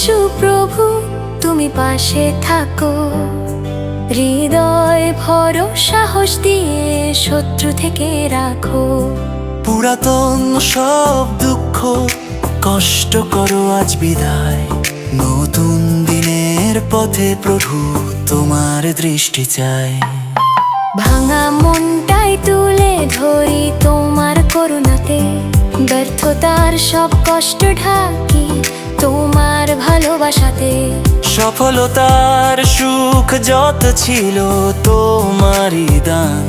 যিশু প্রভু, তুমি পাশে থাকো। হৃদয় ভরো সাহস দিয়ে শত্রু থেকে রাখো। পুরাতন সব দুঃখ কষ্ট করো আজ বিদায়। নতুন দিনের পথে প্রভু তোমার দৃষ্টি চাই। ভাঙা মনটাই তুলে ধরি তোমার করুণাতে। ব্যর্থতার সব কষ্ট ঢাকি তোমার ভালোবাসাতে। সফলতার সুখ যত ছিল তোমারই দান।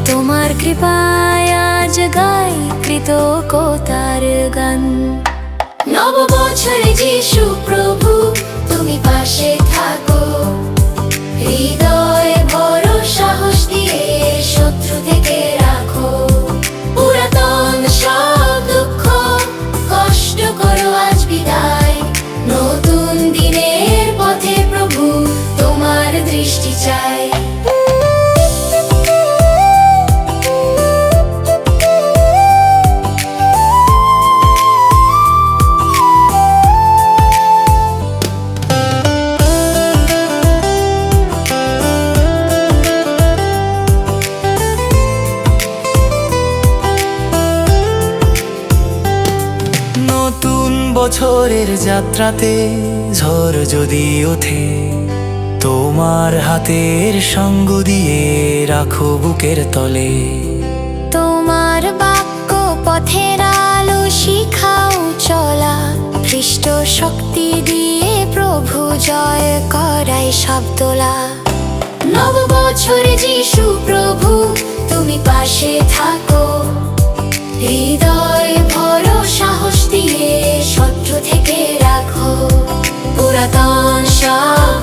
তোমার কৃপায় আজ গাই কৃতজ্ঞতার গান। নব বছরে যিশু প্রভু, তুমি পাশে থাকো। হৃদয়ে ভরো সাহস দিয়ে শত্রু থেকে রাখো। পুরাতন সব দুঃখ কষ্ট করো আজ বিদায়। নতুন দিনের পথে প্রভু তোমার দৃষ্টি চাই। নতুন বছরের যাত্রাতে ঝড় যদি ওঠে, তোমার হাতের সঙ্গ দিয়ে রাখো বুকের তলে। তোমার বাক্য পথের আলো শিখাও চলা। খ্রিস্ট শক্তি দিয়ে প্রভু জয় করাই সব দোলা। নব বছরে যিশু প্রভু, তুমি পাশে থাকো। হৃদয় ভরো সাহস দিয়ে শত্রু থেকে রাখো। পুরাতন সব